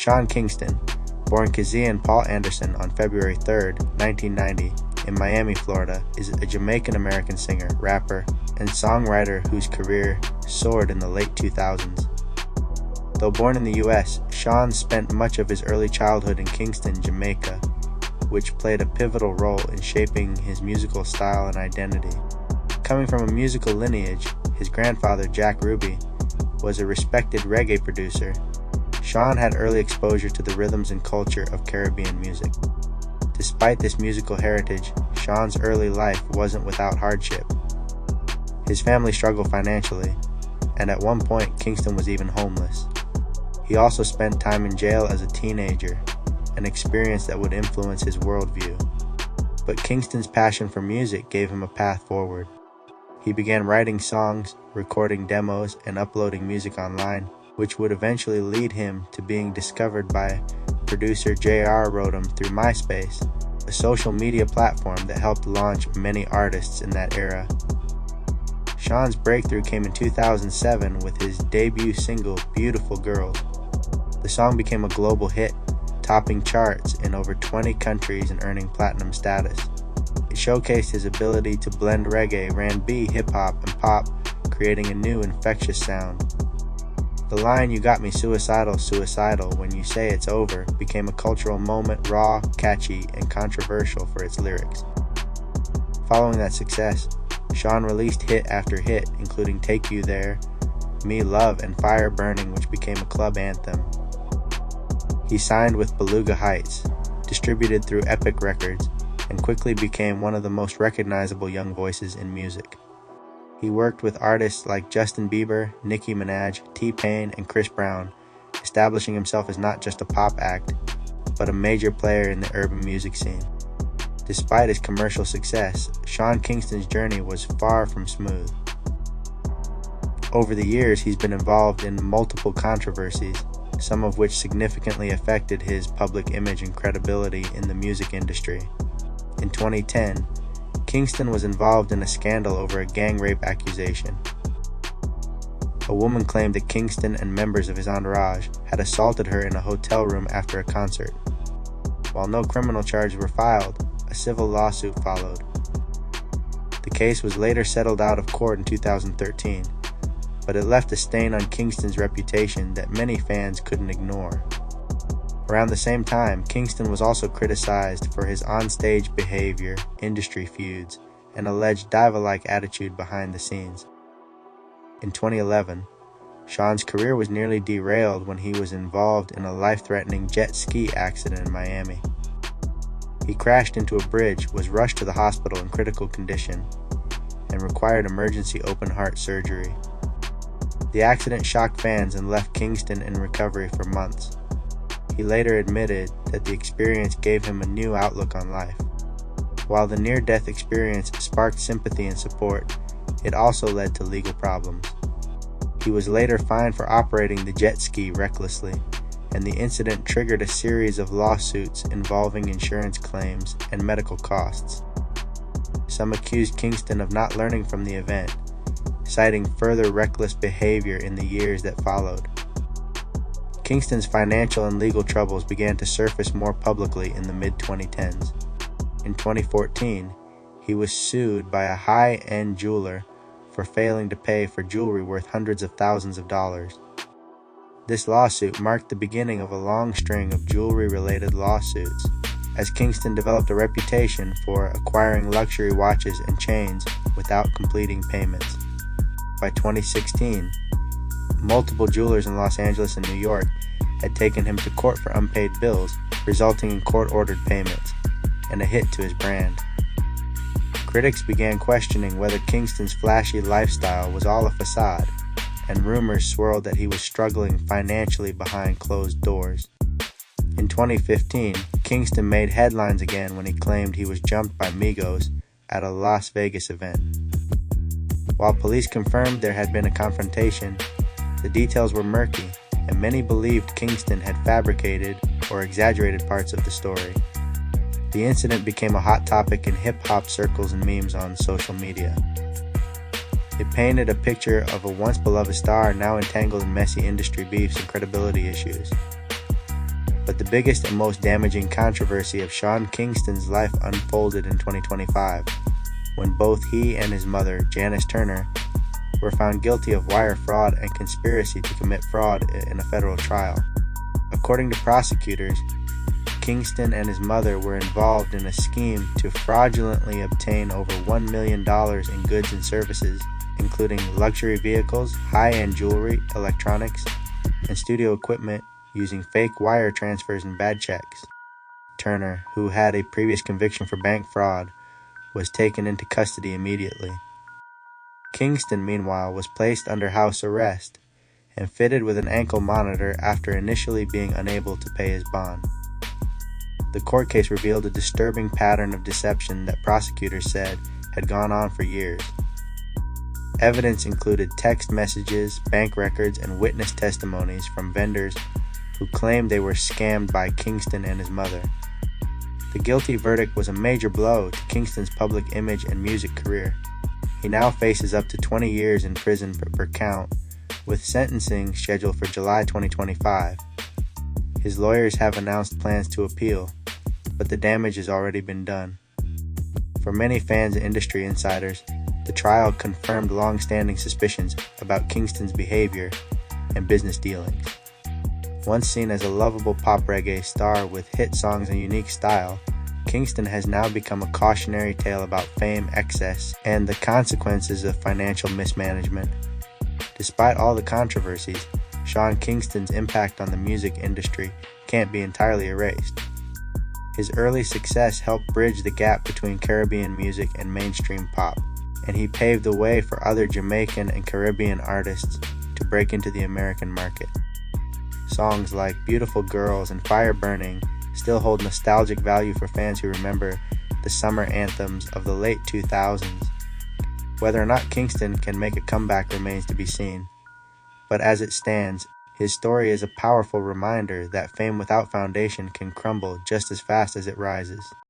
Sean Kingston, born Keziah Paul Anderson on February 3, 1990, in Miami, Florida, is a Jamaican-American singer, rapper, and songwriter whose career soared in the late 2000s. Though born in the U.S., Sean spent much of his early childhood in Kingston, Jamaica, which played a pivotal role in shaping his musical style and identity. Coming from a musical lineage, his grandfather, Jack Ruby, was a respected reggae producer. Sean had early exposure to the rhythms and culture of Caribbean music. Despite this musical heritage, Sean's early life wasn't without hardship. His family struggled financially, and at one point Kingston was even homeless. He also spent time in jail as a teenager, an experience that would influence his worldview. But Kingston's passion for music gave him a path forward. He began writing songs, recording demos, and uploading music online, which would eventually lead him to being discovered by producer JR Rodham through MySpace, a social media platform that helped launch many artists in that era. Sean's breakthrough came in 2007 with his debut single, Beautiful Girls. The song became a global hit, topping charts in over 20 countries and earning platinum status. It showcased his ability to blend reggae, R&B, hip-hop, and pop, creating a new infectious sound. The line, "You got me suicidal, suicidal, when you say it's over," became a cultural moment, raw, catchy, and controversial for its lyrics. Following that success, Sean released hit after hit, including Take You There, Me Love, and Fire Burning, which became a club anthem. He signed with Beluga Heights, distributed through Epic Records, and quickly became one of the most recognizable young voices in music. He worked with artists like Justin Bieber, Nicki Minaj, T-Pain, and Chris Brown, establishing himself as not just a pop act, but a major player in the urban music scene. Despite his commercial success, Sean Kingston's journey was far from smooth. Over the years, he's been involved in multiple controversies, some of which significantly affected his public image and credibility in the music industry. In 2010, Kingston was involved in a scandal over a gang rape accusation. A woman claimed that Kingston and members of his entourage had assaulted her in a hotel room after a concert. While no criminal charges were filed, a civil lawsuit followed. The case was later settled out of court in 2013, but it left a stain on Kingston's reputation that many fans couldn't ignore. Around the same time, Kingston was also criticized for his onstage behavior, industry feuds, and alleged diva-like attitude behind the scenes. In 2011, Sean's career was nearly derailed when he was involved in a life-threatening jet ski accident in Miami. He crashed into a bridge, was rushed to the hospital in critical condition, and required emergency open-heart surgery. The accident shocked fans and left Kingston in recovery for months. He later admitted that the experience gave him a new outlook on life. While the near-death experience sparked sympathy and support, it also led to legal problems. He was later fined for operating the jet ski recklessly, and the incident triggered a series of lawsuits involving insurance claims and medical costs. Some accused Kingston of not learning from the event, citing further reckless behavior in the years that followed. Kingston's financial and legal troubles began to surface more publicly in the mid-2010s. In 2014, he was sued by a high-end jeweler for failing to pay for jewelry worth hundreds of thousands of dollars. This lawsuit marked the beginning of a long string of jewelry-related lawsuits, as Kingston developed a reputation for acquiring luxury watches and chains without completing payments. By 2016, multiple jewelers in Los Angeles and New York had taken him to court for unpaid bills, resulting in court-ordered payments, and a hit to his brand. Critics began questioning whether Kingston's flashy lifestyle was all a facade, and rumors swirled that he was struggling financially behind closed doors. In 2015, Kingston made headlines again when he claimed he was jumped by Migos at a Las Vegas event. While police confirmed there had been a confrontation, the details were murky, and many believed Kingston had fabricated or exaggerated parts of the story. The incident became a hot topic in hip-hop circles and memes on social media. It painted a picture of a once beloved star now entangled in messy industry beefs and credibility issues. But the biggest and most damaging controversy of Sean Kingston's life unfolded in 2025, when both he and his mother, Janice Turner, were found guilty of wire fraud and conspiracy to commit fraud in a federal trial. According to prosecutors, Kingston and his mother were involved in a scheme to fraudulently obtain over $1 million in goods and services, including luxury vehicles, high-end jewelry, electronics, and studio equipment using fake wire transfers and bad checks. Turner, who had a previous conviction for bank fraud, was taken into custody immediately. Kingston, meanwhile, was placed under house arrest and fitted with an ankle monitor after initially being unable to pay his bond. The court case revealed a disturbing pattern of deception that prosecutors said had gone on for years. Evidence included text messages, bank records, and witness testimonies from vendors who claimed they were scammed by Kingston and his mother. The guilty verdict was a major blow to Kingston's public image and music career. He now faces up to 20 years in prison per count, with sentencing scheduled for July 2025. His lawyers have announced plans to appeal, but the damage has already been done. For many fans and industry insiders, the trial confirmed long-standing suspicions about Kingston's behavior and business dealings. Once seen as a lovable pop reggae star with hit songs and unique style, Kingston has now become a cautionary tale about fame excess and the consequences of financial mismanagement. Despite all the controversies, Sean Kingston's impact on the music industry can't be entirely erased. His early success helped bridge the gap between Caribbean music and mainstream pop, and he paved the way for other Jamaican and Caribbean artists to break into the American market. Songs like Beautiful Girls and Fire Burning still hold nostalgic value for fans who remember the summer anthems of the late 2000s. Whether or not Kingston can make a comeback remains to be seen. But as it stands, his story is a powerful reminder that fame without foundation can crumble just as fast as it rises.